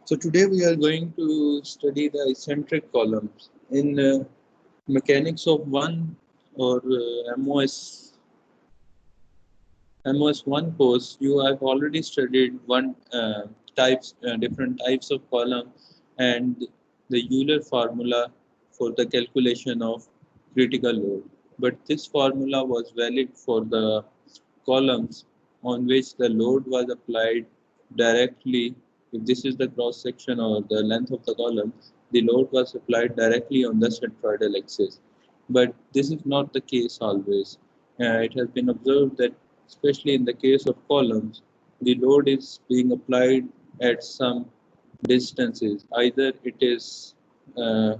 So today we are going to study the eccentric columns in mechanics of one or MOS one course. You have already studied one different types of column and the Euler formula for the calculation of critical load. But this formula was valid for the columns on which the load was applied directly. If this is the cross section or the length of the column, the load was applied directly on the centroidal axis. But this is not the case always. It has been observed that, especially in the case of columns, the load is being applied at some distances. Either it is uh,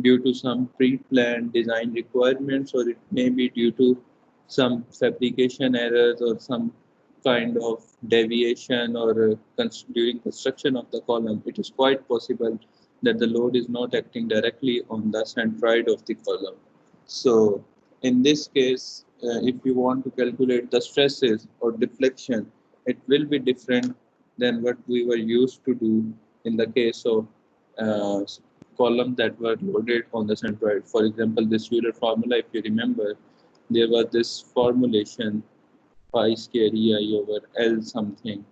due to some pre-planned design requirements, or it may be due to some fabrication errors or some kind of deviation or during construction of the column. It is quite possible that the load is not acting directly on the centroid of the column. So in this case, if you want to calculate the stresses or deflection, it will be different than what we were used to do in the case of uh, columns that were loaded on the centroid. For example, this Euler formula, if you remember, there was this formulation pi square EI over L something.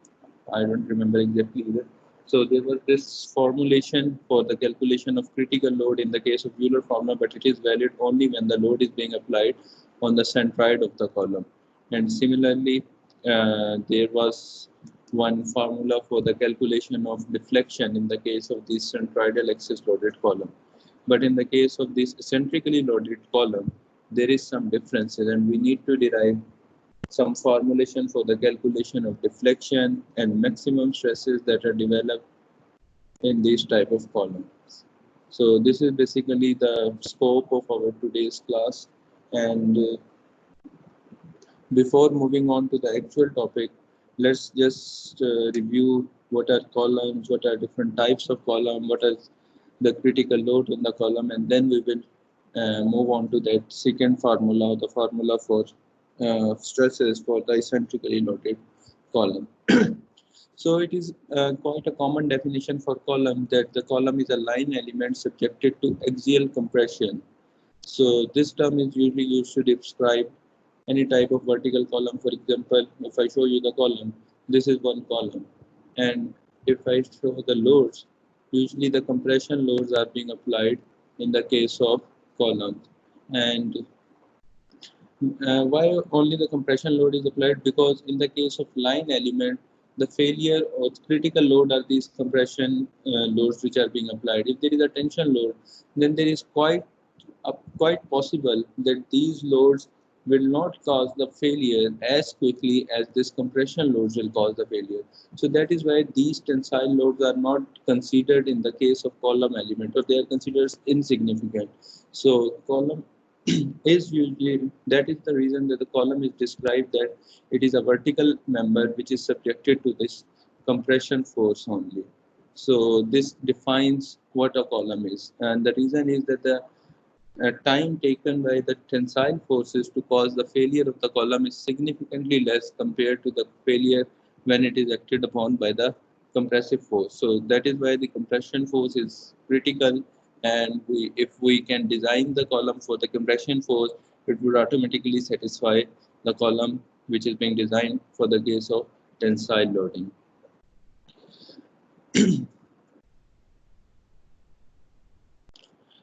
I don't remember exactly either. So there was this formulation for the calculation of critical load in the case of Euler formula, but it is valid only when the load is being applied on the centroid of the column. And similarly, there was one formula for the calculation of deflection in the case of this centroidal axis loaded column. But in the case of this eccentrically loaded column, there is some differences, and we need to derive some formulation for the calculation of deflection and maximum stresses that are developed in these type of columns. So this is basically the scope of our today's class. And before moving on to the actual topic, let's just review what are columns, what are different types of column, what is the critical load in the column, and then we will move on to that secant formula, the formula for stresses for the eccentrically loaded column. So it is quite a common definition for column that the column is a line element subjected to axial compression. So this term is usually used to describe any type of vertical column. For example, if I show you the column, this is one column. And if I show the loads, usually the compression loads are being applied in the case of columns. And why only the compression load is applied? Because in the case of line element, the failure or critical load are these compression loads which are being applied. If there is a tension load, then there is quite possible that these loads will not cause the failure as quickly as this compression loads will cause the failure. So that is why these tensile loads are not considered in the case of column element, or they are considered insignificant. So column is usually, that is the reason that the column is described that it is a vertical member which is subjected to this compression force only. So this defines what a column is, and the reason is that the time taken by the tensile forces to cause the failure of the column is significantly less compared to the failure when it is acted upon by the compressive force. So that is why the compression force is critical, and if we can design the column for the compression force, it would automatically satisfy the column which is being designed for the case of tensile loading.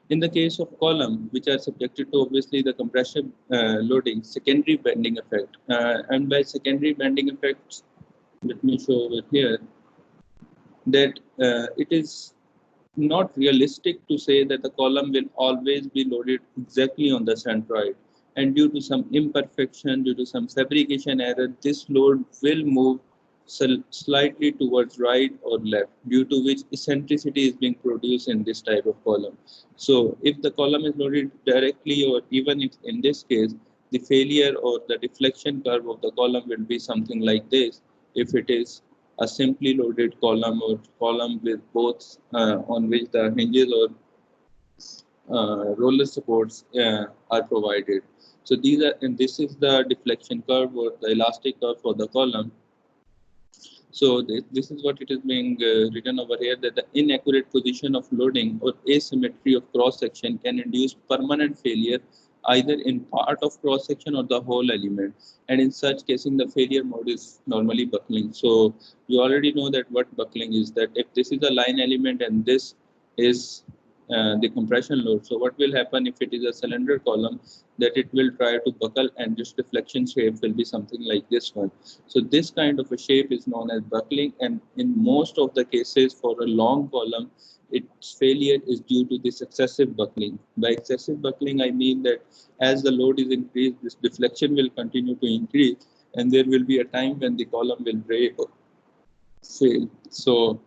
In the case of column, which are subjected to obviously the compression loading, secondary bending effect, and by secondary bending effects, let me show over here that it is not realistic to say that the column will always be loaded exactly on the centroid, and due to some imperfection, due to some fabrication error, this load will move slightly towards right or left, due to which eccentricity is being produced in this type of column. So if the column is loaded directly, or even if in this case the failure or the deflection curve of the column will be something like this, if it is a simply loaded column or column with both on which the hinges or roller supports are provided. So this is the deflection curve or the elastic curve for the column. So this is what it is being written over here, that the inaccurate position of loading or asymmetry of cross section can induce permanent failure either in part of cross section or the whole element. And in such cases, the failure mode is normally buckling. So you already know that what buckling is, that if this is a line element and this is the compression load. So what will happen if it is a cylinder column, that it will try to buckle and this deflection shape will be something like this one. So this kind of a shape is known as buckling, and in most of the cases for a long column, its failure is due to this excessive buckling. By excessive buckling, I mean that as the load is increased, this deflection will continue to increase, and there will be a time when the column will break or fail. So,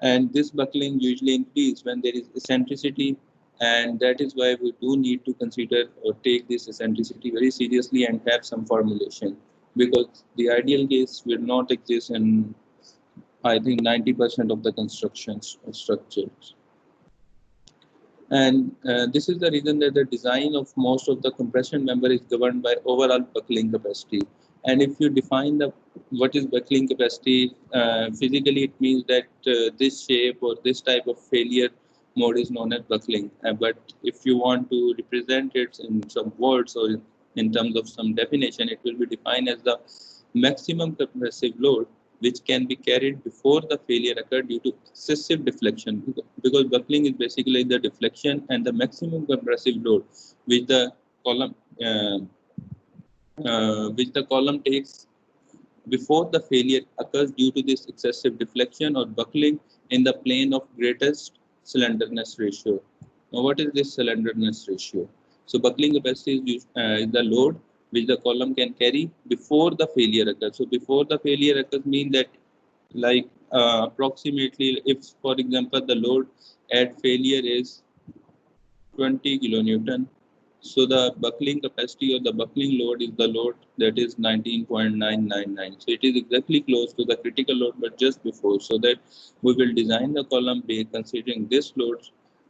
and this buckling usually increases when there is eccentricity, and that is why we do need to consider or take this eccentricity very seriously and have some formulation, because the ideal case will not exist in, I think, 90% of the constructions or structures. And this is the reason that the design of most of the compression member is governed by overall buckling capacity. And if you define the what is buckling capacity, physically it means that this shape or this type of failure mode is known as buckling. But if you want to represent it in some words or in terms of some definition, it will be defined as the maximum compressive load which can be carried before the failure occurred due to excessive deflection, because buckling is basically the deflection and the maximum compressive load which the column takes before the failure occurs due to this excessive deflection or buckling in the plane of greatest slenderness ratio. Now, what is this slenderness ratio? So, buckling capacity is the load which the column can carry before the failure occurs. So, before the failure occurs means that, like approximately, if for example the load at failure is 20 kilonewton, so the buckling capacity or the buckling load is the load that is 19.999. So it is exactly close to the critical load, but just before, so that we will design the column by considering this load,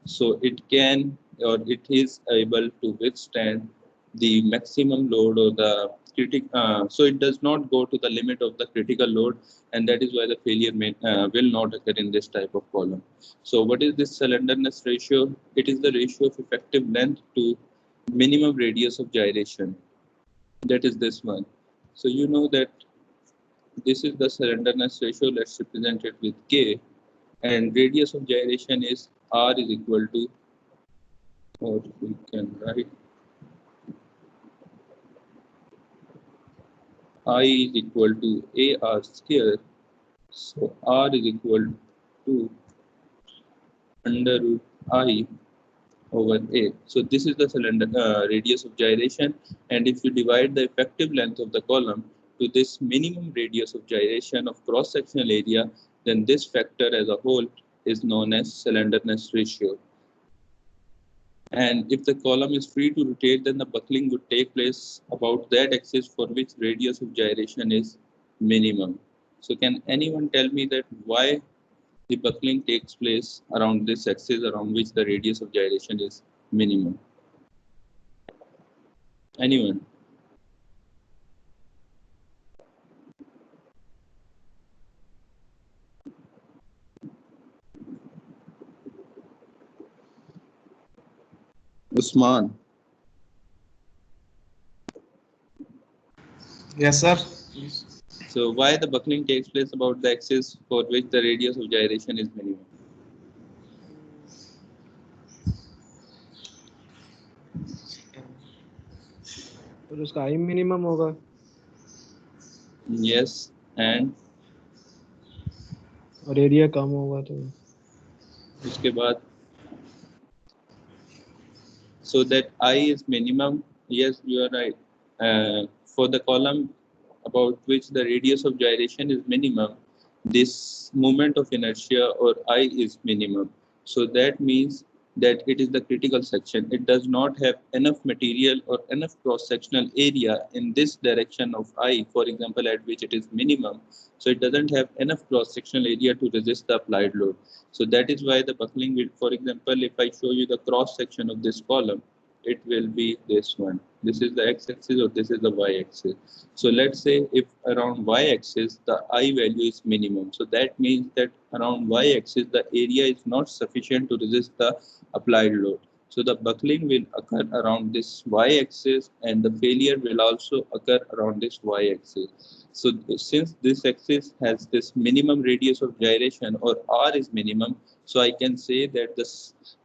so it can or it is able to withstand the maximum load or the so it does not go to the limit of the critical load, and that is why the failure will not occur in this type of column. So what is this slenderness ratio? It is the ratio of effective length to minimum radius of gyration. That is this one. So you know that this is the slenderness ratio. Let's represent it with K, and radius of gyration is R is equal to, or we can write I is equal to AR square. So R is equal to under root I over A. So this is the cylinder radius of gyration, and if you divide the effective length of the column to this minimum radius of gyration of cross-sectional area, then this factor as a whole is known as slenderness ratio. And if the column is free to rotate, then the buckling would take place about that axis for which radius of gyration is minimum. So can anyone tell me that why the buckling takes place around this axis around which the radius of gyration is minimum? Anyone? Usman. Yes, sir. So why the buckling takes place about the axis for which the radius of gyration is minimum? तो उसका I minimum होगा. Yes, and और area कम होगा तो. उसके बाद so that I is minimum. Yes, you are right. For the column about which the radius of gyration is minimum, this moment of inertia or I is minimum. So that means that it is the critical section. It does not have enough material or enough cross-sectional area in this direction of I, for example, at which it is minimum. So it doesn't have enough cross-sectional area to resist the applied load. So that is why the buckling will, for example, if I show you the cross-section of this column, it will be this one. This is the x-axis or this is the y-axis. So let's say if around y-axis the I value is minimum. So that means that around y-axis the area is not sufficient to resist the applied load. So the buckling will occur around this y-axis and the failure will also occur around this y-axis. So since this axis has this minimum radius of gyration or R is minimum, so I can say that the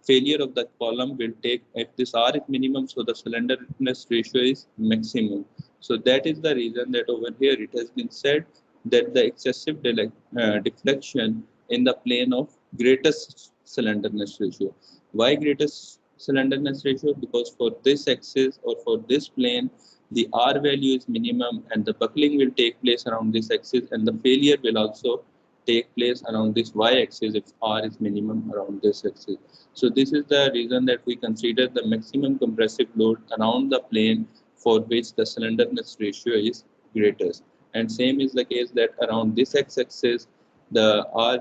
failure of the column will take, if this R is minimum, so the slenderness ratio is maximum. So that is the reason that over here it has been said that the excessive deflection in the plane of greatest slenderness ratio. Why greatest slenderness ratio? Because for this axis or for this plane, the R value is minimum and the buckling will take place around this axis and the failure will also take place around this y-axis if R is minimum around this axis. So this is the reason that we consider the maximum compressive load around the plane for which the slenderness ratio is greatest. And same is the case that around this x-axis the R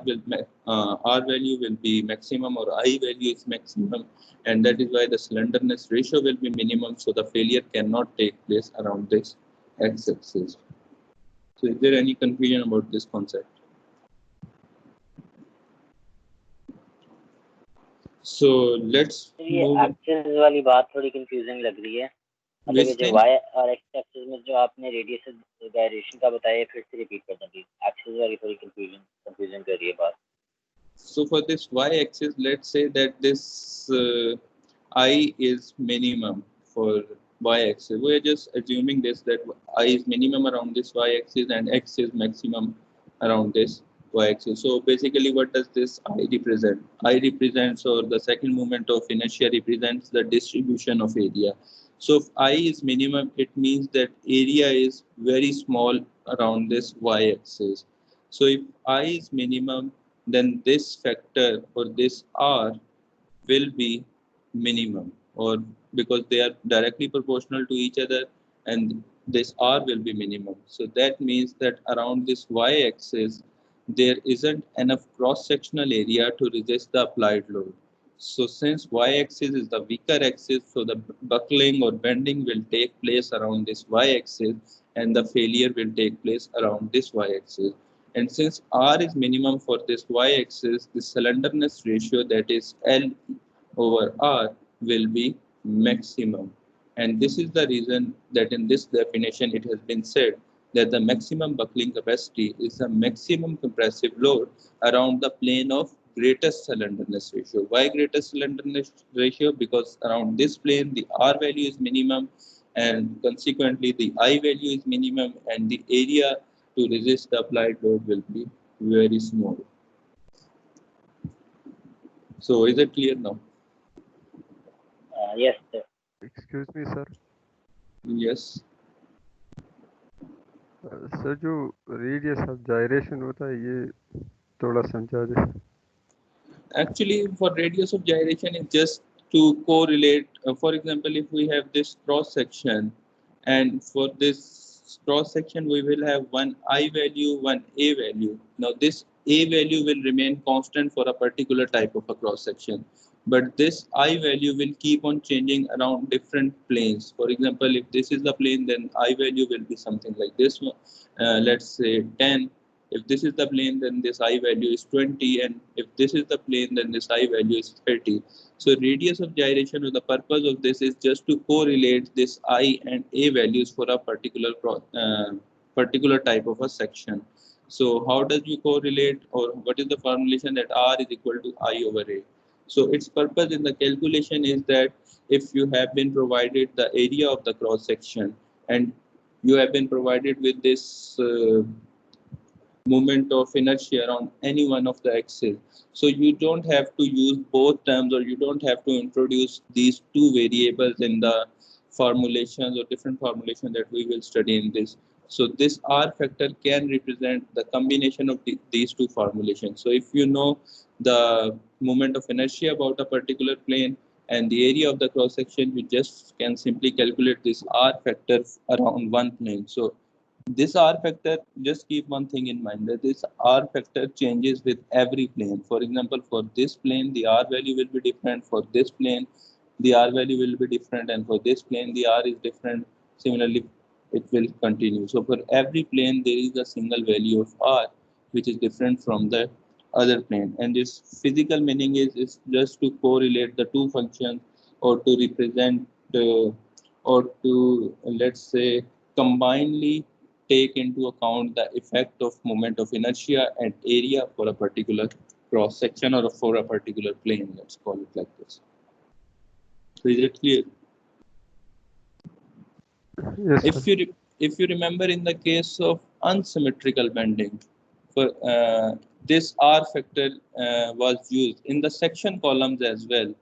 value will be maximum or I value is maximum, and that is why the slenderness ratio will be minimum, so the failure cannot take place around this x-axis. So is there any confusion about this concept? So let's ये move. Axis वाली बात थोड़ी confusing लग रही है, मतलब ये जो y और x एक्सिस में जो आपने रेडियस गायरेशन का बताया फिर से रिपीट कर देंगे, एक्सिस वाली थोड़ी कंफ्यूजन कर रही है बात. So for this y-axis, let's say that this I is minimum for y-axis. We are just assuming this, that I is minimum around this y-axis and x is maximum around this y-axis. So basically what does this I represent? I represents, or the second moment of inertia represents the distribution of area. So if I is minimum, it means that area is very small around this y-axis. So if I is minimum, then this factor or this R will be minimum, or because they are directly proportional to each other, and this R will be minimum. So that means that around this y-axis there isn't enough cross-sectional area to resist the applied load. So since y-axis is the weaker axis, so the buckling or bending will take place around this y-axis and the failure will take place around this y-axis. And since R is minimum for this y-axis, the slenderness ratio, that is L over R, will be maximum. And this is the reason that in this definition it has been said that the maximum buckling capacity is the maximum compressive load around the plane of greatest slenderness ratio. Why greatest slenderness ratio? Because around this plane the R value is minimum and consequently the I value is minimum and the area to resist the applied load will be very small. So is it clear now? Yes sir. Excuse me sir. Yes. Sir जो radius of gyration होता है ये थोड़ा समझा दे. Actually, for radius of gyration is just to correlate. For example, if we have this cross section, and for this cross section we will have one I value, one A value. Now this A value will remain constant for a particular type of a cross section, but this I value will keep on changing around different planes. For example, if this is the plane, then I value will be something like this one. Let's say 10. If this is the plane, then this I value is 20, and if this is the plane, then this I value is 30. So radius of gyration, or the purpose of this is just to correlate this I and A values for a particular type of a section. So how does you correlate, or what is the formulation that R is equal to I over A? So its purpose in the calculation is that if you have been provided the area of the cross section and you have been provided with this moment of inertia around any one of the axes. So you don't have to use both terms, or you don't have to introduce these two variables in the formulations or different formulations that we will study in this. So this R factor can represent the combination of these two formulations. So if you know the moment of inertia about a particular plane and the area of the cross section, you just can simply calculate this R factor around one plane. So this R factor, just keep one thing in mind, that this R factor changes with every plane. For example, for this plane, the R value will be different. For this plane, the R value will be different, and for this plane the R is different. Similarly, it will continue. So for every plane there is a single value of R which is different from the other plane, and this physical meaning is just to correlate the two functions, or to represent or to, let's say, combinedly take into account the effect of moment of inertia and area for a particular cross section or for a particular plane. Let's call it like this. So is it clear? Yes, If sir. you remember, in the case of unsymmetrical bending, for this R factor was used in the section columns as well.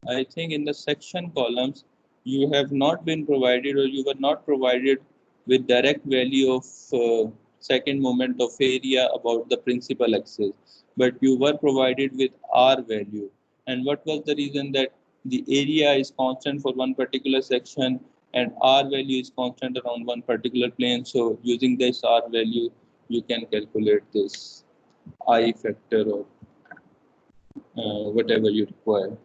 I think in the section columns you have not been provided, or you were not provided with direct value of second moment of area about the principal axis, but you were provided with R value. And what was the reason? That the area is constant for one particular section and R value is constant around one particular plane. So using this R value, you can calculate this I factor, or whatever you require.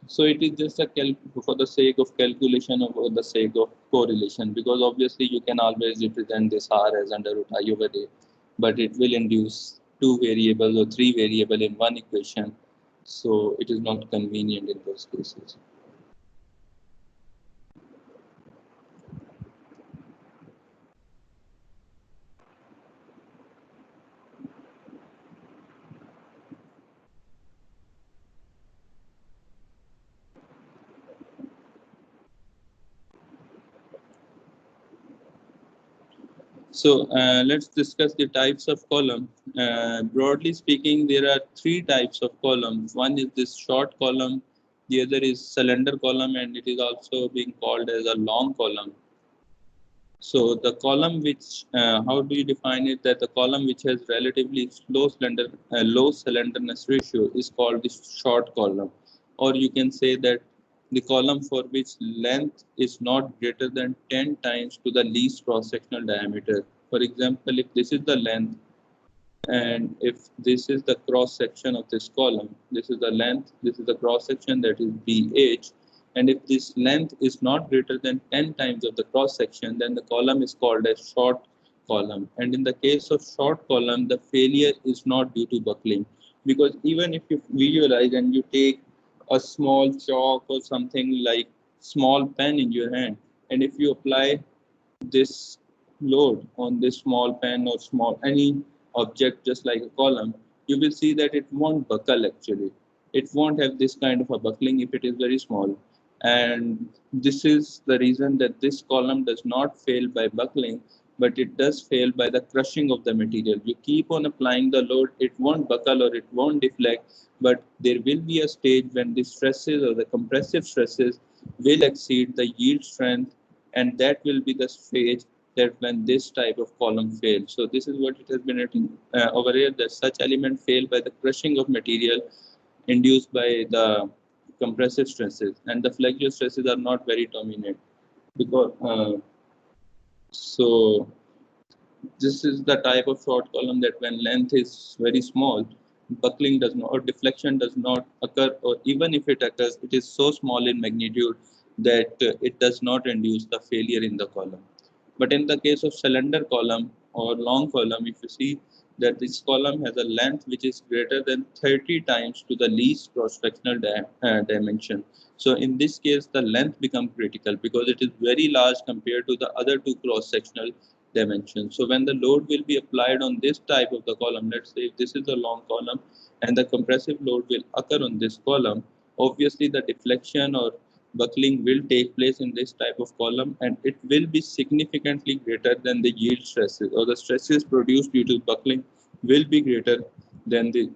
So it is just a for the sake of calculation or for the sake of correlation, because obviously you can always represent this R as under root I over A, but it will induce two variables or three variables in one equation. So it is not convenient in those cases. So let's discuss the types of column. Broadly speaking, there are three types of column. One is this short column, the other is cylinder column, and it is also being called as a long column. So the column which, how do you define it? That the column which has relatively low slenderness ratio is called the short column, or you can say that the column for which length is not greater than 10 times to the least cross-sectional diameter. For example, if this is the length, and if this is the cross section of this column, this is the length, this is the cross section, that is BH, and if this length is not greater than 10 times of the cross section, then the column is called a short column. And in the case of short column, the failure is not due to buckling, because even if you visualize and you take a small chalk or something like small pen in your hand, and if you apply this load on this small pen or small any object just like a column, you will see that it won't buckle actually. It won't have this kind of a buckling if it is very small. And this is the reason that this column does not fail by buckling, but it does fail by the crushing of the material. You keep on applying the load, it won't buckle or it won't deflect, but there will be a stage when the stresses or the compressive stresses will exceed the yield strength, and that will be the stage that when this type of column fails. So this is what it has been written over here, that such element fail by the crushing of material induced by the compressive stresses, and the flexural stresses are not very dominant, because so this is the type of short column that when length is very small, buckling does not, or deflection does not occur, or even if it occurs, it is so small in magnitude that it does not induce the failure in the column. But in the case of cylinder column or long column, if you see that this column has a length which is greater than 30 times to the least cross-sectional dimension. So in this case, the length becomes critical because it is very large compared to the other two cross-sectional dimensions. So when the load will be applied on this type of the column, let's say if this is a long column and the compressive load will occur on this column, obviously the deflection or buckling will take place in this type of column, and it will be significantly greater than the yield stresses, or the stresses produced due to buckling will be greater than the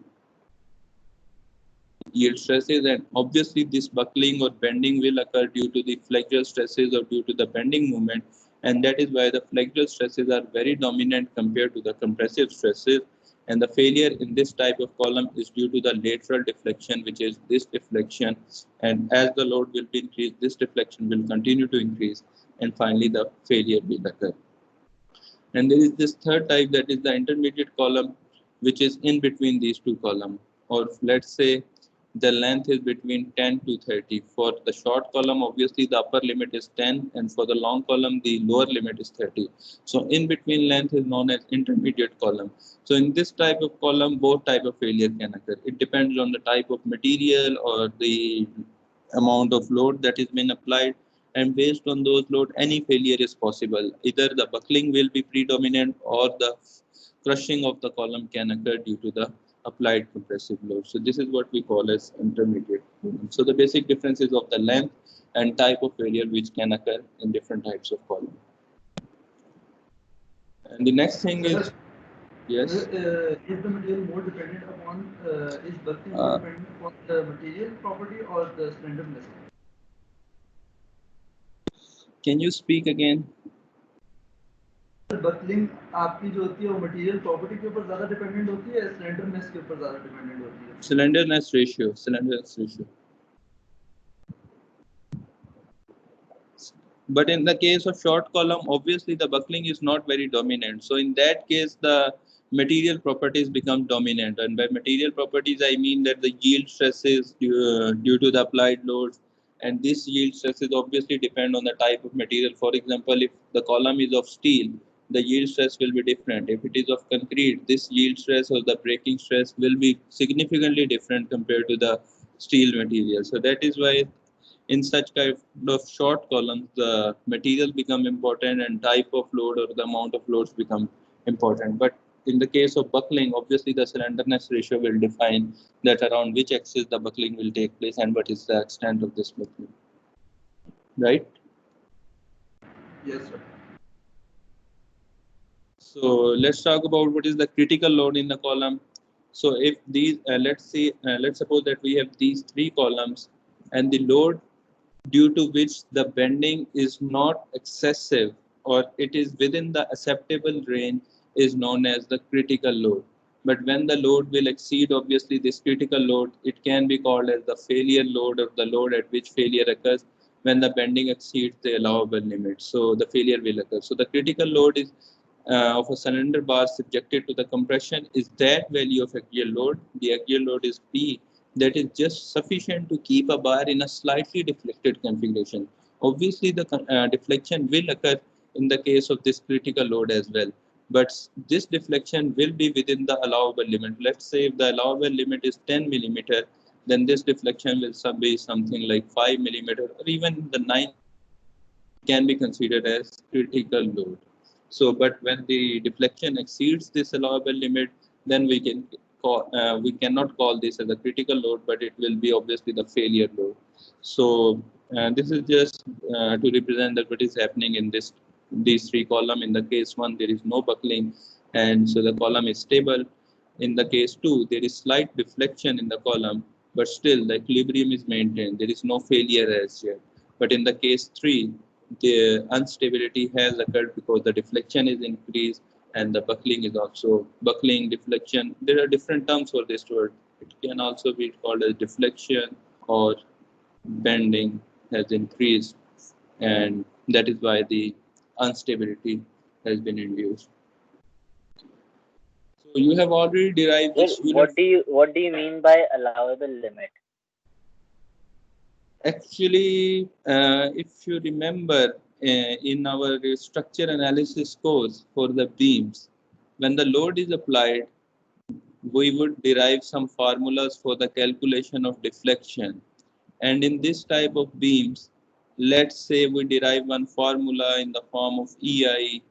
yield stresses. And obviously this buckling or bending will occur due to the flexural stresses or due to the bending moment, and that is why the flexural stresses are very dominant compared to the compressive stresses. And the failure in this type of column is due to the lateral deflection, which is this deflection, and as the load will be increased, this deflection will continue to increase, and finally the failure will occur. And there is this third type, that is the intermediate column, which is in between these two columns, or let's say the length is between 10 to 30. For the short column, obviously the upper limit is 10, and for the long column, the lower limit is 30. So in between length is known as intermediate column. So in this type of column, both type of failure can occur. It depends on the type of material or the amount of load that is being applied, and based on those load, any failure is possible. Either the buckling will be predominant or the crushing of the column can occur due to the applied compressive load. So this is what we call as intermediate. So the basic differences of the length and type of failure which can occur in different types of column. And the next thing is, yes. Is the material more dependent upon, is buckling more dependent upon the material property or the slenderness? Can you speak again? Buckling आपकी जो होती है वो material property के ऊपर ज्यादा dependent होती है, स्लेंडरनेस के ऊपर ज्यादा डिपेंडेंट होती है? Slenderness ratio. But in the case of short column, obviously the buckling is not very dominant. So in that case, the material properties become dominant. And by material properties, I mean that the yield stresses due to the applied loads, and this yield stresses obviously depend on the type of material. For example, if the column is of steel, the yield stress will be different. If it is of concrete, this yield stress or the breaking stress will be significantly different compared to the steel material. So that is why in such kind of short columns, the material become important and type of load or the amount of loads become important. But in the case of buckling, obviously the slenderness ratio will define that around which axis the buckling will take place and what is the extent of this buckling. Right? Yes, sir. So let's talk about what is the critical load in the column. So if these, let's suppose that we have these three columns, and the load due to which the bending is not excessive or it is within the acceptable range is known as the critical load. But when the load will exceed, obviously, this critical load, it can be called as the failure load, or the load at which failure occurs when the bending exceeds the allowable limit. So the failure will occur. So the critical load is of a cylinder bar subjected to the compression is that value of axial load. The axial load is P, that is just sufficient to keep a bar in a slightly deflected configuration. Obviously, the deflection will occur in the case of this critical load as well, but this deflection will be within the allowable limit. Let's say if the allowable limit is 10 millimeter, then this deflection will be something like 5 millimeter, or even the 9 can be considered as critical load. So, but when the deflection exceeds this allowable limit, then we cannot call this as a critical load, but it will be obviously the failure load. So this is just to represent that what is happening in these three columns. In the case one, there is no buckling, and so the column is stable. In the case two, there is slight deflection in the column, but still the equilibrium is maintained. There is no failure as yet. But in the case three, the instability has occurred because the deflection is increased and the buckling is also buckling, deflection. There are different terms for this word. It can also be called as deflection or bending has increased, and that is why the instability has been induced. So you have already derived this. What do you mean by allowable limit? Actually, if you remember in our structure analysis course for the beams, when the load is applied, we would derive some formulas for the calculation of deflection. And in this type of beams, let's say we derive one formula in the form of EI,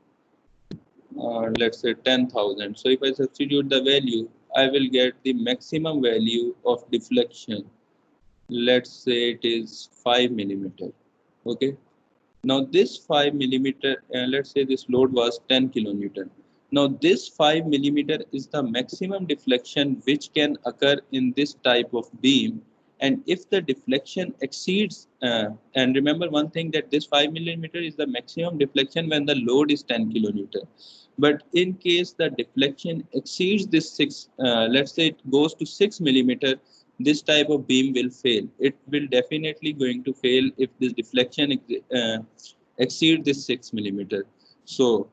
let's say 10,000. So if I substitute the value, I will get the maximum value of deflection. Let's say it is 5 millimeter. Okay. Now this 5 millimeter, let's say this load was 10 kilonewton. Now this 5 millimeter is the maximum deflection which can occur in this type of beam. And if the deflection exceeds, and remember one thing, that this 5 millimeter is the maximum deflection when the load is 10 kilonewton. But in case the deflection exceeds this 6, let's say it goes to 6 millimeter, this type of beam will fail. It will definitely going to fail if this deflection exceeds this 6 millimeter. So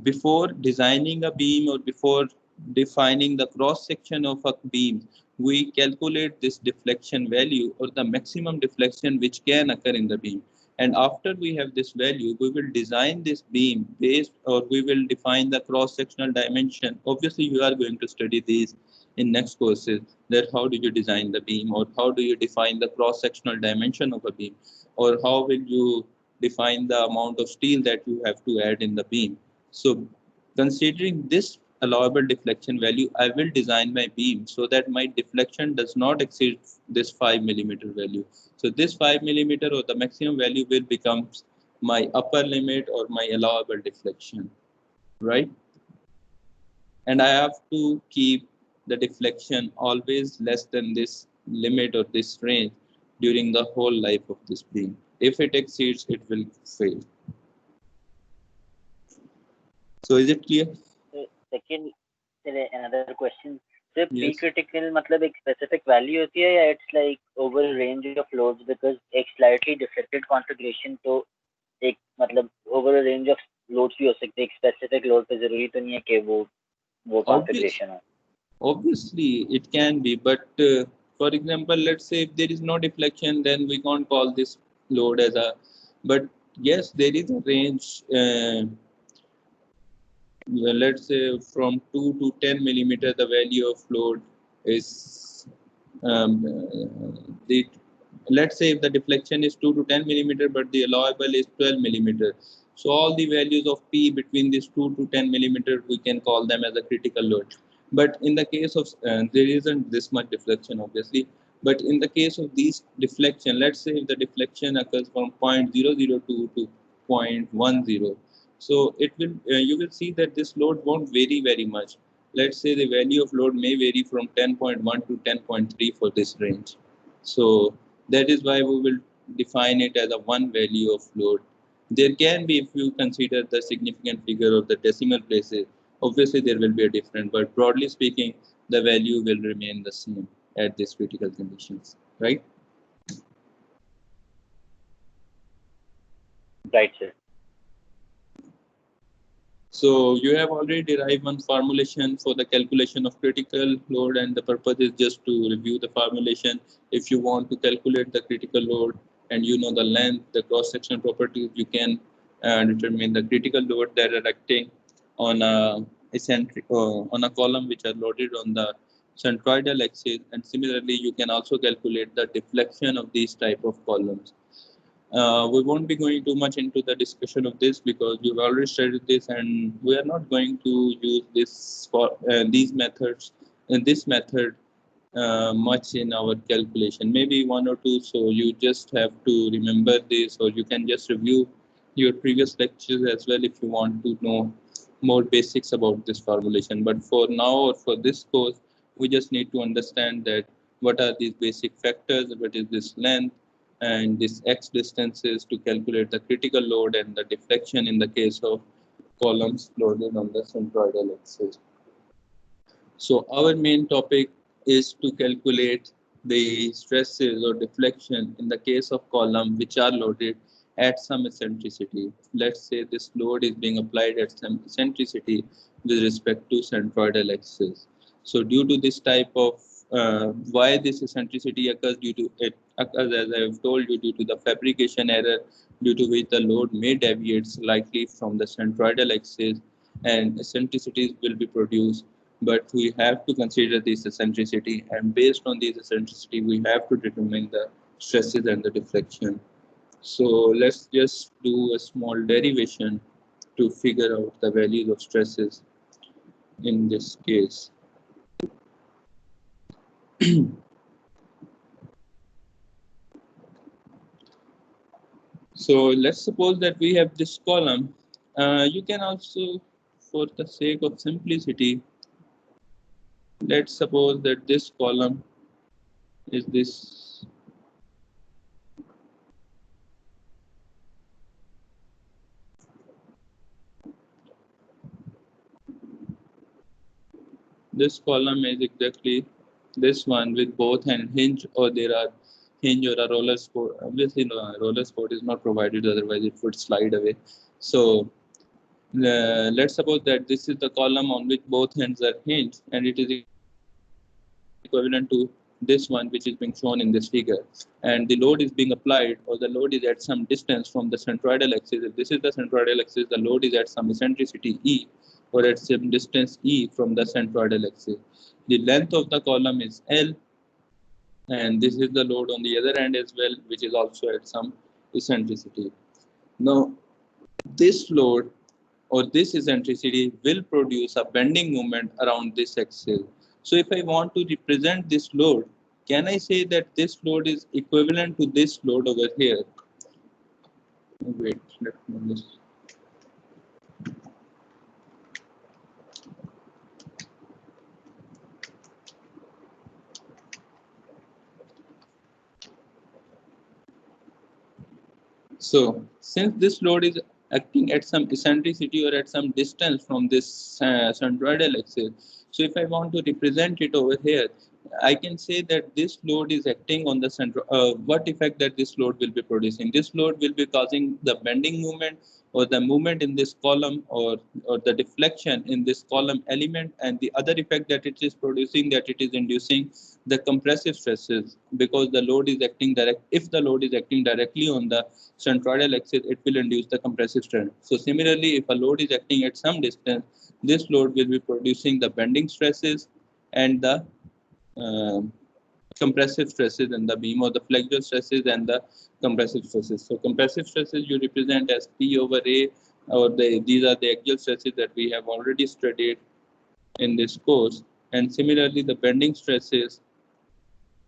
before designing a beam or before defining the cross section of a beam, we calculate this deflection value or the maximum deflection which can occur in the beam. And after we have this value, we will design this beam based, or we will define the cross-sectional dimension. Obviously, you are going to study these in next courses, that how do you design the beam, or how do you define the cross-sectional dimension of a beam, or how will you define the amount of steel that you have to add in the beam. So considering this allowable deflection value, I will design my beam so that my deflection does not exceed this 5 millimeter value. So this 5 millimeter or the maximum value will become my upper limit or my allowable deflection, right? And I have to keep the deflection always less than this limit or this range during the whole life of this beam. If it exceeds, it will fail. So is it clear? So second, another question. So P critical मतलब एक specific value होती है या it's like over a range of loads, because एक slightly deflected configuration तो एक मतलब over a range of loads भी हो सकते हैं, एक specific load पे जरूरी तो नहीं है कि वो configuration हो. Obviously it can be, but for example, let's say if there is no deflection, then we can't call this load as a, but yes, there is a range, let's say from 2 to 10 millimeter, the value of load is, let's say if the deflection is 2 to 10 millimeter, but the allowable is 12 millimeter. So all the values of P between this 2 to 10 millimeter, we can call them as a critical load. But in the case of, there isn't this much deflection, obviously. But in the case of these deflection, let's say if the deflection occurs from 0.002 to 0.10, so it will, you will see that this load won't vary very much. Let's say the value of load may vary from 10.1 to 10.3 for this range. So that is why we will define it as a one value of load. There can be, if you consider the significant figure of the decimal places, obviously there will be a difference, but broadly speaking, the value will remain the same at these critical conditions, right? Right, sir. So you have already derived one formulation for the calculation of critical load, and the purpose is just to review the formulation. If you want to calculate the critical load and you know the length, the cross-section properties, you can determine the critical load that are acting on a eccentric on a column which are loaded on the centroidal axis, and similarly you can also calculate the deflection of these type of columns. We won't be going too much into the discussion of this because you've already studied this, and we are not going to use this for these methods in this method much in our calculation. Maybe one or two. So you just have to remember this, or you can just review your previous lectures as well if you want to know more basics about this formulation. But for now, or for this course, we just need to understand that what are these basic factors, what is this length, and this x distances to calculate the critical load and the deflection in the case of columns loaded on the centroidal axis. So our main topic is to calculate the stresses or deflection in the case of column which are loaded at some eccentricity. Let's say this load is being applied at some eccentricity with respect to centroidal axis. So due to this type of why this eccentricity occurs, due to it occurs, as I have told you, due to the fabrication error, due to which the load may deviate slightly from the centroidal axis and eccentricities will be produced. But we have to consider this eccentricity, and based on this eccentricity we have to determine the stresses and the deflection. So let's just do a small derivation to figure out the values of stresses in this case. So let's suppose that we have this column. You can also, for the sake of simplicity, let's suppose that this column is this. This column is exactly this one with both and hinge, or there are hinge or a roller support. Obviously, no, roller support is not provided, otherwise it would slide away. So let's suppose that this is the column on which both ends are hinged, and it is equivalent to this one which is being shown in this figure, and the load is being applied, or the load is at some distance from the centroidal axis. If this is the centroidal axis, the load is at some eccentricity E, or at some distance E from the centroidal axis. The length of the column is L, and this is the load on the other end as well, which is also at some eccentricity. Now, this load or this eccentricity will produce a bending moment around this axis. So if I want to represent this load, can I say that this load is equivalent to this load over here? Wait, let me just. So since this load is acting at some eccentricity or at some distance from this centroidal axis, so if I want to represent it over here, I can say that this load is acting on the center. What effect that this load will be producing? This load will be causing the bending moment, or the movement in this column, or the deflection in this column element, and the other effect that it is producing, that it is inducing the compressive stresses, because the load is acting direct. If the load is acting directly on the centroidal axis, it will induce the compressive stress. So similarly, if a load is acting at some distance, this load will be producing the bending stresses and the uh, compressive stresses in the beam, or the flexural stresses and the compressive stresses. So compressive stresses you represent as P over A, or these are the axial stresses that we have already studied in this course. And similarly, the bending stresses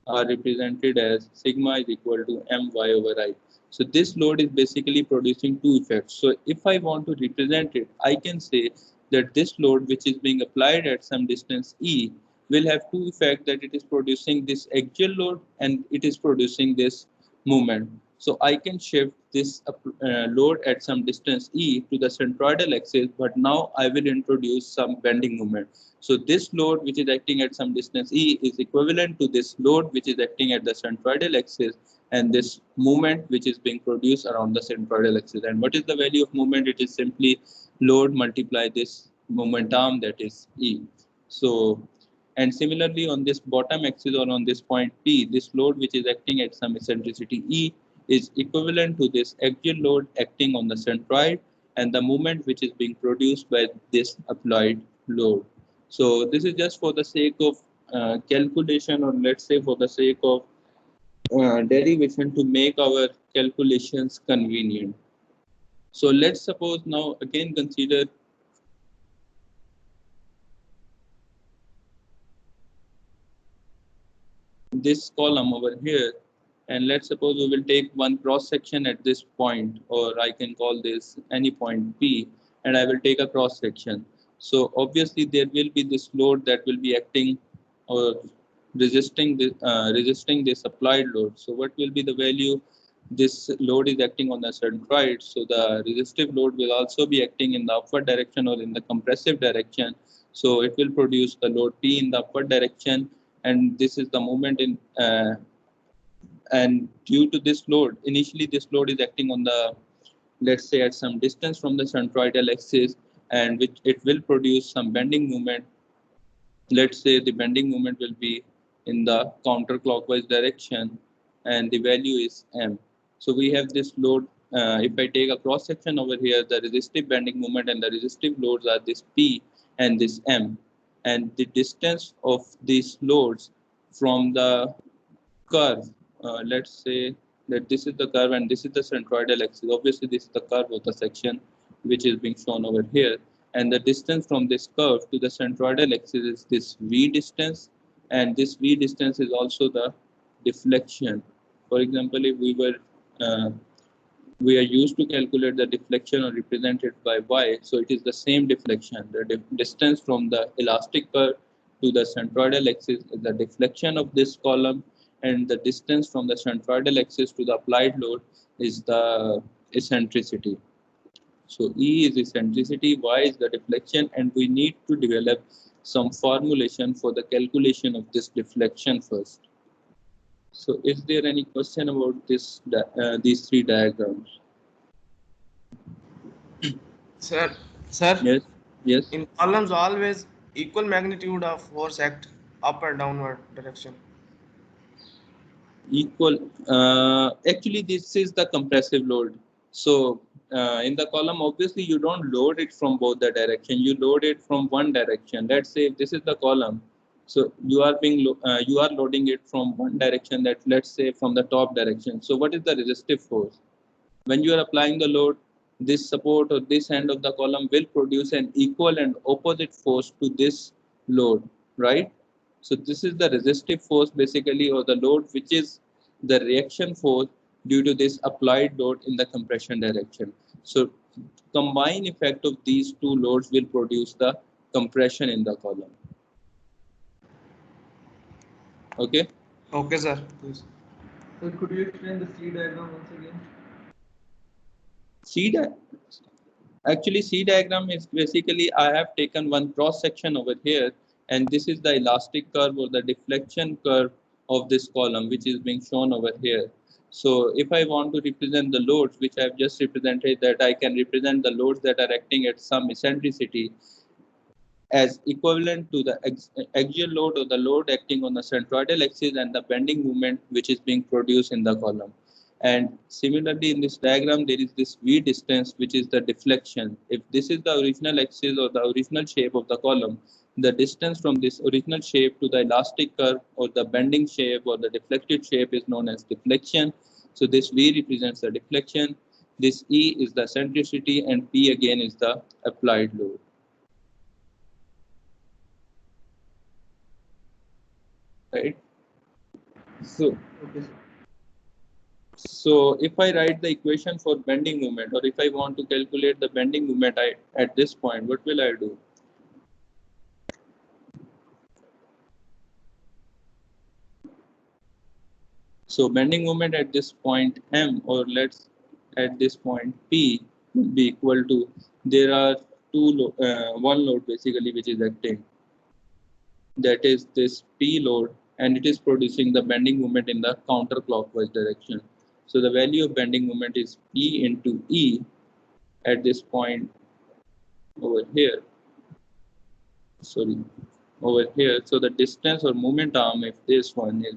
are represented as sigma is equal to my over I. So this load is basically producing two effects. So if I want to represent it, I can say that this load which is being applied at some distance E will have two effects, that it is producing this axial load and it is producing this movement. So I can shift this load at some distance E to the centroidal axis, but now I will introduce some bending moment. So this load which is acting at some distance E is equivalent to this load which is acting at the centroidal axis, and this movement which is being produced around the centroidal axis. And what is the value of movement? It is simply load multiply this moment arm, that is E. So, and similarly on this bottom axis, or on this point P, this load which is acting at some eccentricity E is equivalent to this axial load acting on the centroid, and the movement which is being produced by this applied load. So this is just for the sake of calculation, or let's say for the sake of derivation, to make our calculations convenient. So let's suppose now again consider this column over here, and let's suppose we will take one cross section at this point, or I can call this any point P, and I will take a cross section. So obviously there will be this load that will be acting or resisting this applied load. So what will be the value? This load is acting on the centroid, so the resistive load will also be acting in the upward direction or in the compressive direction. So it will produce the load P in the upward direction, and this is the moment in and due to this load, initially this load is acting on the, let's say, at some distance from the centroidal axis, and which it will produce some bending moment. Let's say the bending moment will be in the counterclockwise direction, and the value is m. So we have this load. If I take a cross section over here, the resistive bending moment and the resistive loads are this P and this m, and the distance of these loads from the curve. Let's say that this is the curve and this is the centroidal axis. Obviously, this is the curve of the section which is being shown over here. And the distance from this curve to the centroidal axis is this V distance. And this V distance is also the deflection. For example, if we are used to calculate the deflection or represented by y, so it is the same deflection. The distance from the elastic curve to the centroidal axis is the deflection of this column, and the distance from the centroidal axis to the applied load is the eccentricity. So E is eccentricity, Y is the deflection, and we need to develop some formulation for the calculation of this deflection first. So is there any question about this these three diagrams? Sir, Yes. in columns always equal magnitude of force act up or downward direction? Equal. Actually, this is the compressive load. So in the column, obviously you don't load it from both the direction. You load it from one direction. Let's say if this is the column, so you are you are loading it from one direction. That, let's say, from the top direction. So what is the resistive force? When you are applying the load, this support or this end of the column will produce an equal and opposite force to this load, right? So this is the resistive force basically, or the load, which is the reaction force due to this applied load in the compression direction. So combined effect of these two loads will produce the compression in the column. Okay? Okay, sir. Please. So could you explain the C diagram once again? Actually, C diagram is basically, I have taken one cross section over here, and this is the elastic curve or the deflection curve of this column, which is being shown over here. So if I want to represent the loads, which I have just represented, that I can represent the loads that are acting at some eccentricity as equivalent to the axial load or the load acting on the centroidal axis and the bending moment which is being produced in the column. And similarly, in this diagram, there is this V distance, which is the deflection. If this is the original axis or the original shape of the column, the distance from this original shape to the elastic curve or the bending shape or the deflected shape is known as deflection. So this V represents the deflection, this E is the eccentricity, and P again is the applied load. Right? So if I write the equation for bending moment, or if I want to calculate the bending moment at this point, what will I do? So bending moment at this point M, or let's at this point P, will be equal to, there are one load basically which is acting, that is this P load, and it is producing the bending moment in the counterclockwise direction. So the value of bending moment is P into E at this point over here. Over here. So the distance or moment arm, if this one is,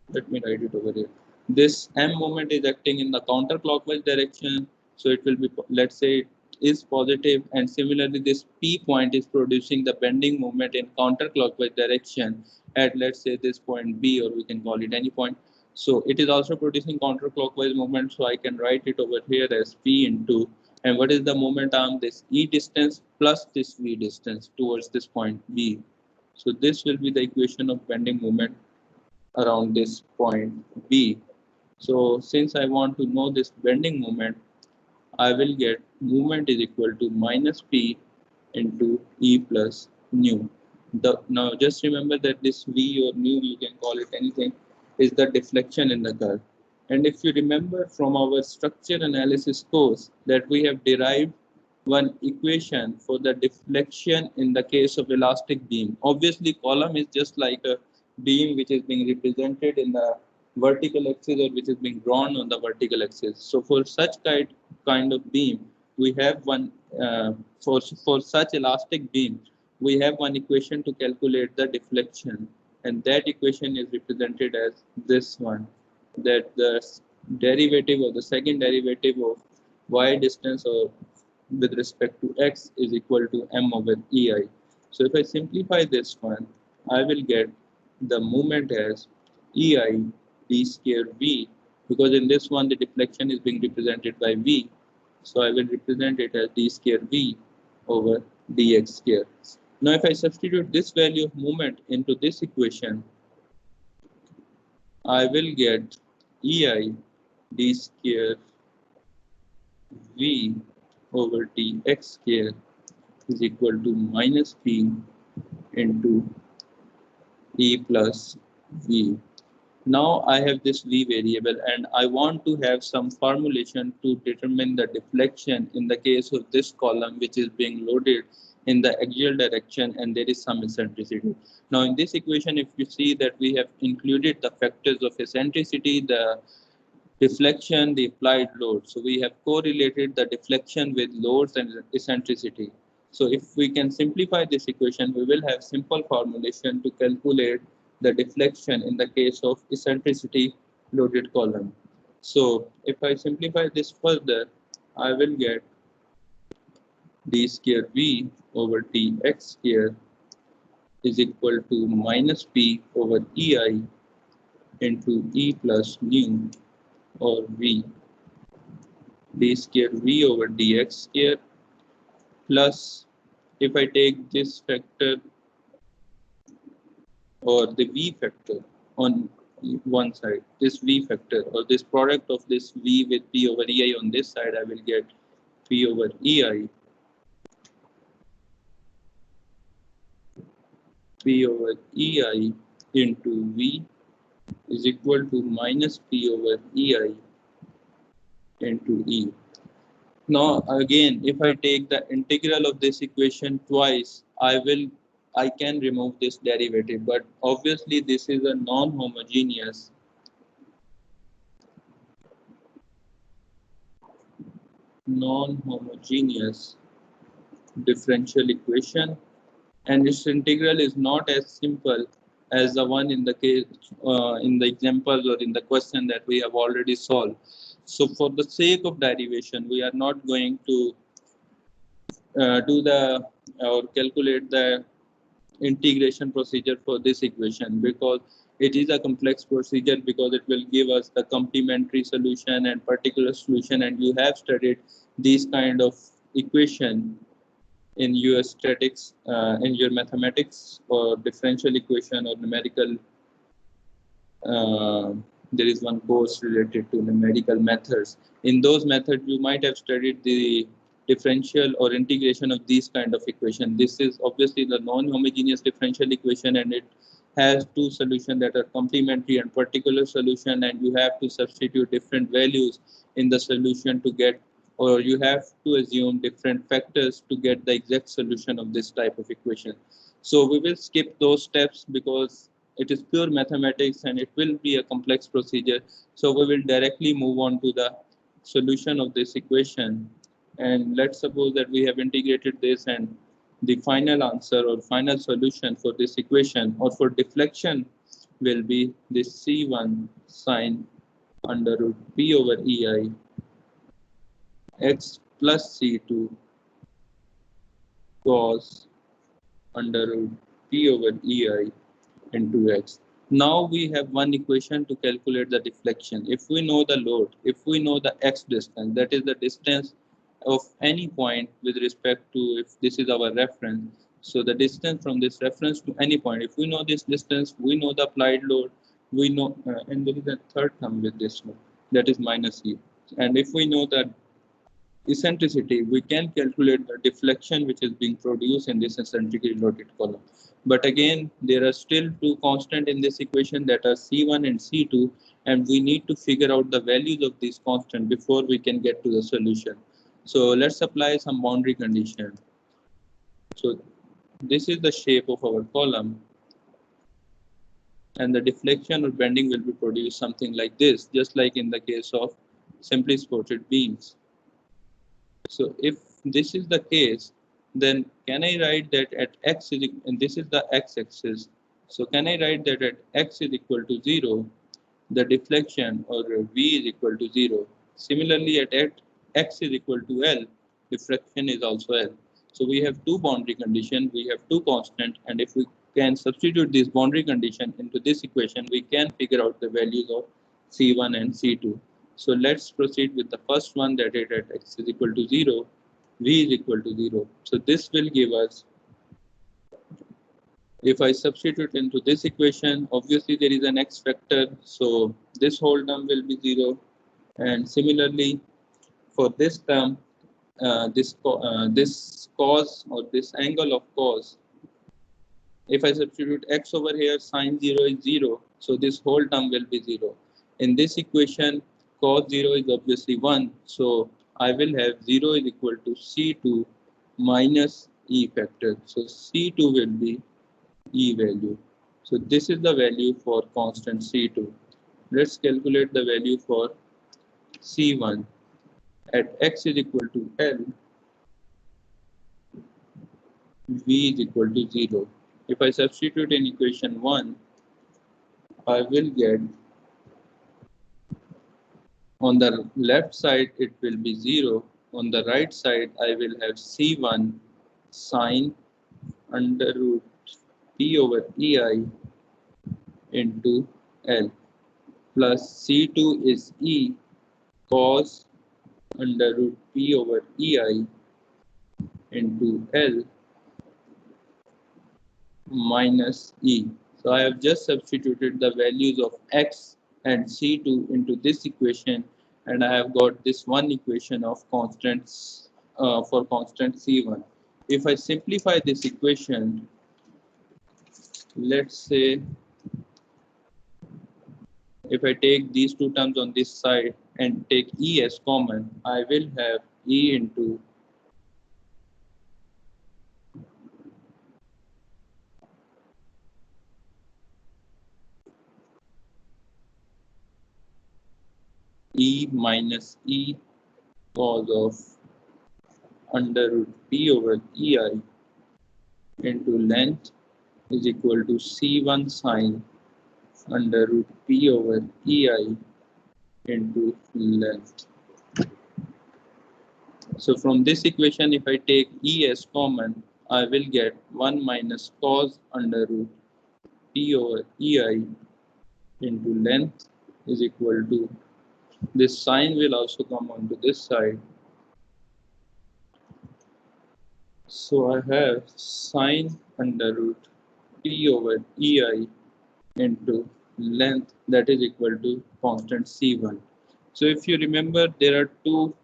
let me write it over here. This M moment is acting in the counterclockwise direction. So it will be, let's say, it is positive, and similarly this P point is producing the bending moment in counterclockwise direction at, let's say, this point B, or we can call it any point. So it is also producing counterclockwise moment, so I can write it over here as P into, and what is the moment arm? This E distance plus this V distance towards this point B. So this will be the equation of bending moment around this point B. So since I want to know this bending moment, I will get movement is equal to minus P into E plus nu. Now just remember that this V or nu, you can call it anything, is the deflection in the curve. And if you remember from our structure analysis course that we have derived one equation for the deflection in the case of elastic beam. Obviously, column is just like a beam which is being represented in the vertical axis, or which is being drawn on the vertical axis. So for such kind of beam, we have one for such elastic beam, we have one equation to calculate the deflection, and that equation is represented as this one, that the derivative or the second derivative of y distance or with respect to x is equal to m over ei. So if I simplify this one, I will get the moment as ei d square v, because in this one the deflection is being represented by v. So I will represent it as d square v over dx square. Now if I substitute this value of moment into this equation, I will get ei d square v over dx square is equal to minus p into e plus v. Now I have this v variable, and I want to have some formulation to determine the deflection in the case of this column which is being loaded in the axial direction and there is some eccentricity. Now in this equation, if you see that we have included the factors of eccentricity, the deflection, the applied load. So we have correlated the deflection with loads and eccentricity. So if we can simplify this equation, we will have simple formulation to calculate the deflection in the case of eccentricity loaded column. So if I simplify this further, I will get d square v over dx square is equal to minus p over ei into e plus nu or v d square v over dx square plus, if I take this factor or the v factor on one side, this v factor or this product of this v with p over ei on this side, I will get p over ei into v is equal to minus p over ei into e. Now again, if I take the integral of this equation twice, I can remove this derivative, but obviously this is a non-homogeneous differential equation, and its integral is not as simple as the one in the case in the examples or in the question that we have already solved. So for the sake of derivation, we are not going to do the or calculate the integration procedure for this equation, because it is a complex procedure, because it will give us the complementary solution and particular solution, and you have studied these kind of equation in your statics, in your mathematics or differential equation or numerical. There is one course related to numerical methods. In those methods, you might have studied the differential or integration of these kind of equation. This is obviously the non-homogeneous differential equation, and it has two solutions that are complementary and particular solution, and you have to substitute different values in the solution to get, or you have to assume different factors to get the exact solution of this type of equation. So we will skip those steps because it is pure mathematics and it will be a complex procedure. So we will directly move on to the solution of this equation. And let's suppose that we have integrated this, and the final answer or final solution for this equation or for deflection will be this C1 sine under root P over EI x plus C2 cos under root P over EI into x. Now we have one equation to calculate the deflection. If we know the load, if we know the x distance, that is the distance of any point with respect to, if this is our reference, so the distance from this reference to any point, if we know this distance, we know the applied load, we know, and there is a third term with this one, that is minus e. And if we know that eccentricity, we can calculate the deflection which is being produced in this eccentrically loaded column. But again, there are still two constants in this equation, that are C1 and C2, and we need to figure out the values of these constants before we can get to the solution. So let's apply some boundary condition. So this is the shape of our column, and the deflection or bending will be produced something like this, just like in the case of simply supported beams. So if this is the case, then can I write that at x is, and this is the x-axis, so can I write that at x is equal to 0, the deflection or v is equal to 0. Similarly, at x is equal to L, deflection is also L. So we have two boundary conditions, we have two constants, and if we can substitute this boundary condition into this equation, we can figure out the values of C1 and C2. So let's proceed with the first one, that is at x is equal to 0, v is equal to 0. So this will give us, if I substitute into this equation, obviously there is an x factor, so this whole term will be 0. And similarly, for this term, this cos or this angle of cos, if I substitute x over here, sine 0 is 0, so this whole term will be 0. In this equation, cos 0 is obviously 1, so I will have 0 is equal to C2 minus E factor. So C2 will be E value. So this is the value for constant C2. Let's calculate the value for C1. At x is equal to L, V is equal to 0. If I substitute in equation 1, I will get on the left side it will be 0. On the right side I will have C1 sine under root P over EI into L plus C2 is E cos under root P over EI into L minus E. So I have just substituted the values of X and C2 into this equation, and I have got this one equation of constants for constant C1. If I simplify this equation, let's say if I take these two terms on this side and take E as common, I will have E into E minus E cos of under root P over EI into length is equal to C1 sine under root P over EI into length. So from this equation, if I take E as common, I will get 1 minus cos under root P over EI into length is equal to, this sign will also come onto this side. So I have sine under root P over EI into length that is equal to constant C1. So if you remember, there are two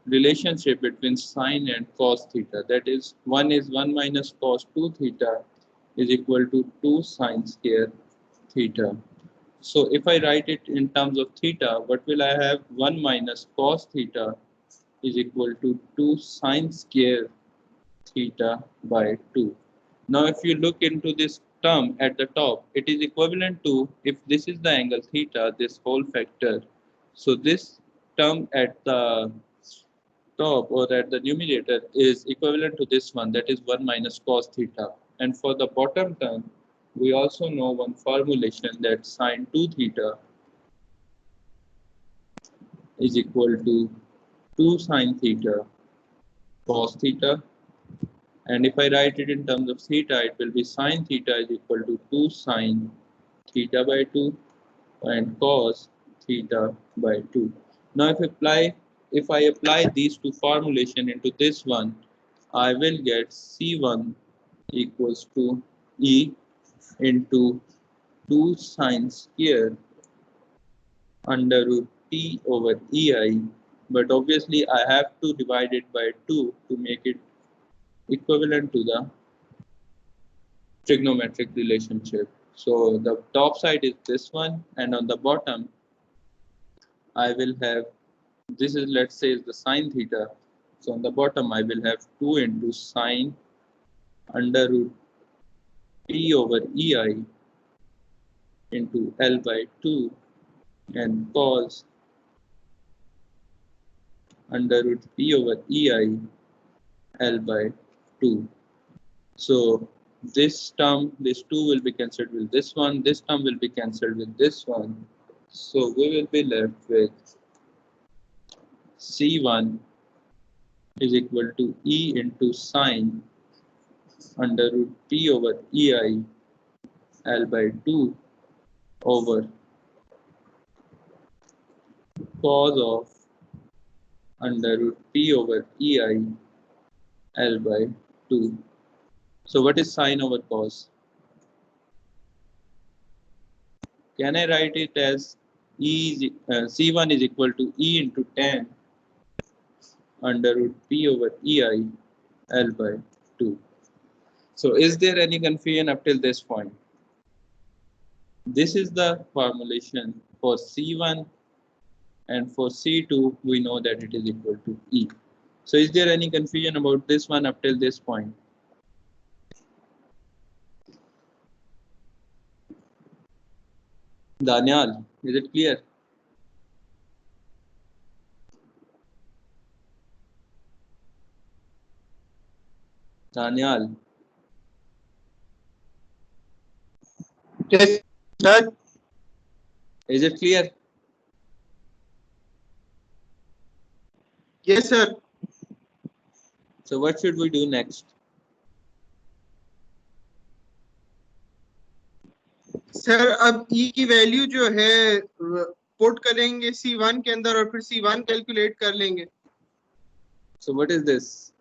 relationship between sine and cos theta. That is 1 minus cos 2 theta is equal to 2 sine square theta. So if I write it in terms of theta, what will I have? 1 minus cos theta is equal to 2 sine square theta by 2. Now if you look into this term at the top, it is equivalent to, if this is the angle theta, this whole factor. So this term at the top or at the numerator is equivalent to this one, that is 1 minus cos theta. And for the bottom term, we also know one formulation that sine 2 theta is equal to 2 sine theta cos theta. And if I write it in terms of theta, it will be sine theta is equal to 2 sine theta by 2 and cos theta by 2. Now if I apply these two formulation into this one, I will get C1 equals to E into 2 sine square under root P over EI, but obviously I have to divide it by 2 to make it equivalent to the trigonometric relationship. So the top side is this one, and on the bottom I will have, this is, let's say, is the sine theta. So on the bottom I will have 2 into sine under root P over EI into L by 2 and cos under root P over EI L by 2. So this term, this 2 will be cancelled with this one, this term will be cancelled with this one. So we will be left with C1 is equal to E into sine under root P over EI L by 2 over cos of under root P over EI L by 2. So what is sine over cos? Can I write it as C1 is equal to E into tan under root P over EI L by 2. So is there any confusion up till this point? This is the formulation for C1, and for C2 we know that it is equal to E. So is there any confusion about this one up till this point? Daniel, is it clear? Daniel, Yes, sir. is it clear? Yes, sir. So what should we do next? Sir अब ई की value जो है put करेंगे C1 के अंदर और फिर C1 calculate कर लेंगे. So what is this?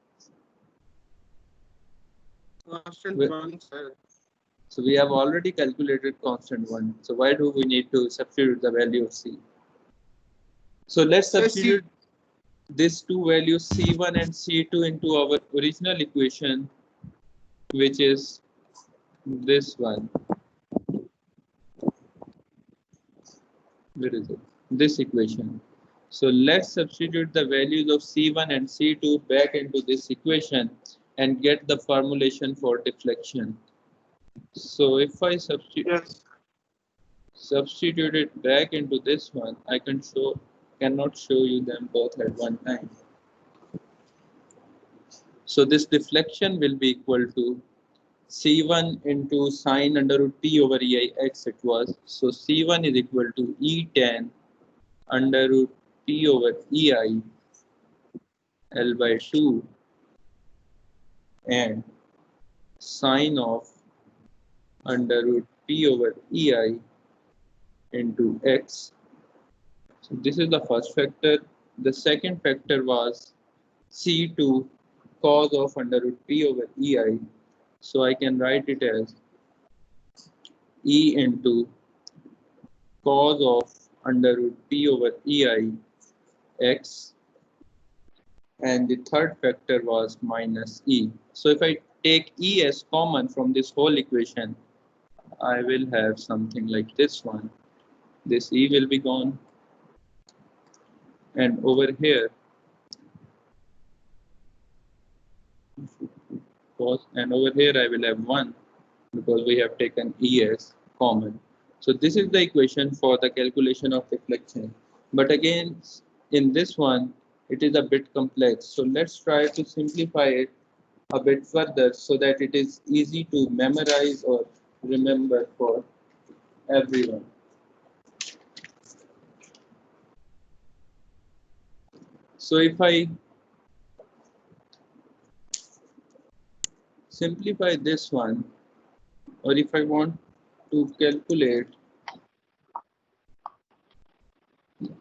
Constant Well- 1, sir. So we have already calculated constant 1. So why do we need to substitute the value of C? So let's Sir, substitute these two values C1 and C2 into our original equation, which is this one. Where is it? This equation. So let's substitute the values of C1 and C2 back into this equation and get the formulation for deflection. So if I substitute it back into this one, I cannot show you them both at one time. So this deflection will be equal to C1 into sine under root P over EI x it was. So C1 is equal to E tan under root P over EI L by 2 and sine of under root P over EI into x. So this is the first factor. The second factor was C2 cos of under root P over EI. So I can write it as E into cos of under root P over EI x, and the third factor was minus E. So if I take E as common from this whole equation, I will have something like this one. This E will be gone, and over here, and over here I will have 1 because we have taken E as common. So this is the equation for the calculation of deflection. But again, in this one, it is a bit complex. So let's try to simplify it a bit further so that it is easy to memorize or remember for everyone. So if I simplify this one, or if I want to calculate,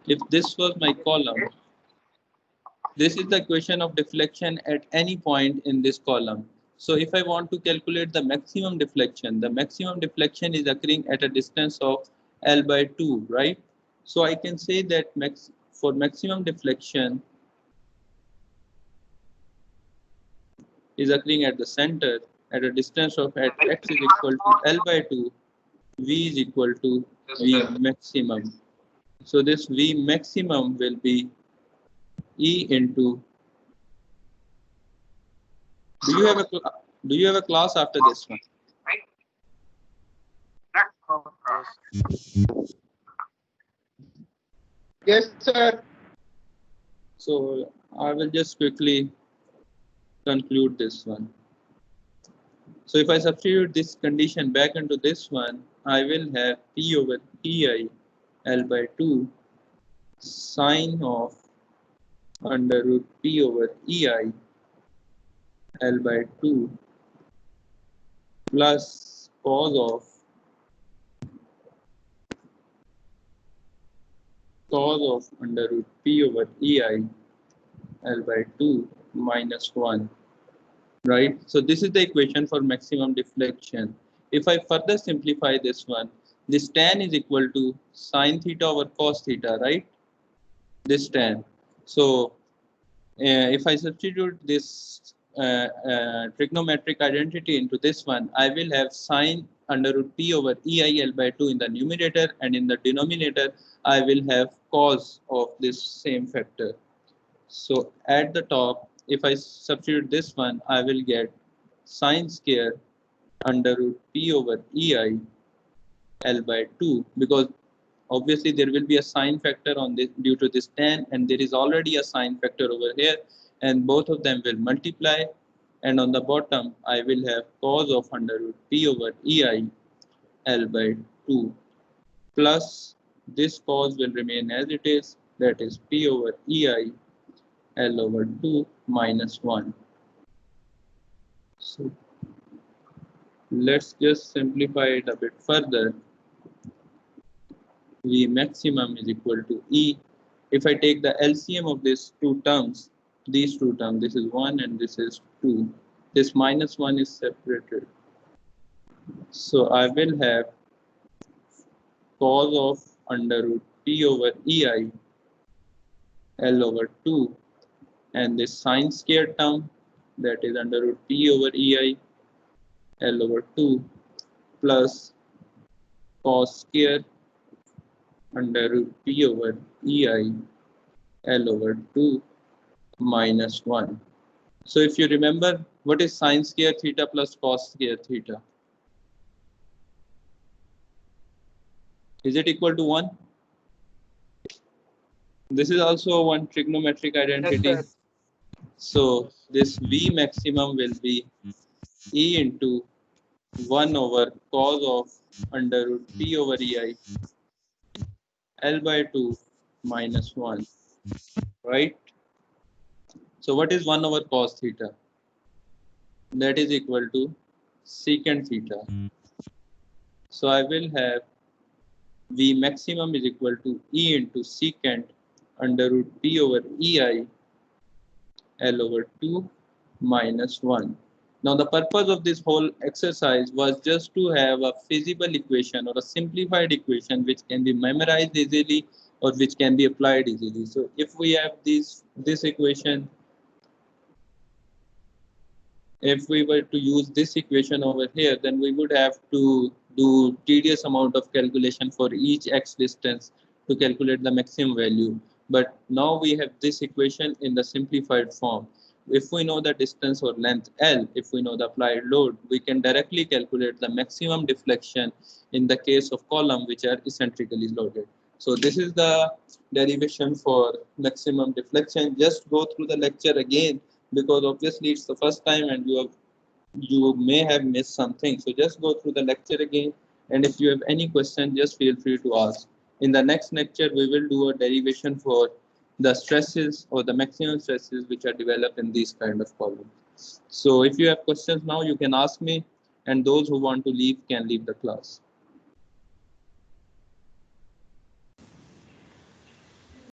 if this was my column, this is the equation of deflection at any point in this column. So if I want to calculate the maximum deflection is occurring at a distance of L by 2, right? So I can say that for maximum deflection is occurring at the center at a distance of at x is equal to L by 2, V is equal to V maximum. So this V maximum will be E into. Do you have a class after this one? Yes, sir. So I will just quickly conclude this one. So if I substitute this condition back into this one, I will have P over Pi L by 2 sine of under root P over EI L by 2 plus cos of under root P over EI L by 2 minus 1. Right? So this is the equation for maximum deflection. If I further simplify this one, this tan is equal to sine theta over cos theta, right? This tan. So if I substitute this trigonometric identity into this one, I will have sine under root P over EI L by 2 in the numerator, and in the denominator, I will have cos of this same factor. So at the top, if I substitute this one, I will get sine square under root P over EI L by 2, because obviously there will be a sine factor on this due to this tan, and there is already a sine factor over here, and both of them will multiply, and on the bottom I will have cos of under root p over ei L by 2 plus this cos will remain as it is, that is p over ei L over 2 minus 1. So let's just simplify it a bit further. V maximum is equal to E. If I take the LCM of these two terms, this is 1 and this is 2. This minus 1 is separated. So I will have cos of under root P over EI L over 2 and this sine square term, that is under root P over EI L over 2 plus cos square under root P over EI L over 2 minus 1. So if you remember, what is sine square theta plus cos square theta? Is it equal to 1? This is also one trigonometric identity. Yes, So this V maximum will be E into 1 over cos of under root P over EI L by 2 minus 1, right? So what is 1 over cos theta? That is equal to secant theta. So I will have V maximum is equal to E into secant under root P over EI L over 2 minus 1. Now the purpose of this whole exercise was just to have a feasible equation or a simplified equation which can be memorized easily or which can be applied easily. So if we have this equation, if we were to use this equation over here, then we would have to do tedious amount of calculation for each x distance to calculate the maximum value. But now we have this equation in the simplified form. If we know the distance or length L, if we know the applied load, we can directly calculate the maximum deflection in the case of column which are eccentrically loaded. So this is the derivation for maximum deflection. Just go through the lecture again, because obviously it's the first time and you may have missed something. So just go through the lecture again, and if you have any question, just feel free to ask. In the next lecture, we will do a derivation for the stresses or the maximum stresses which are developed in these kind of problems. So if you have questions now, you can ask me, and those who want to leave can leave the class.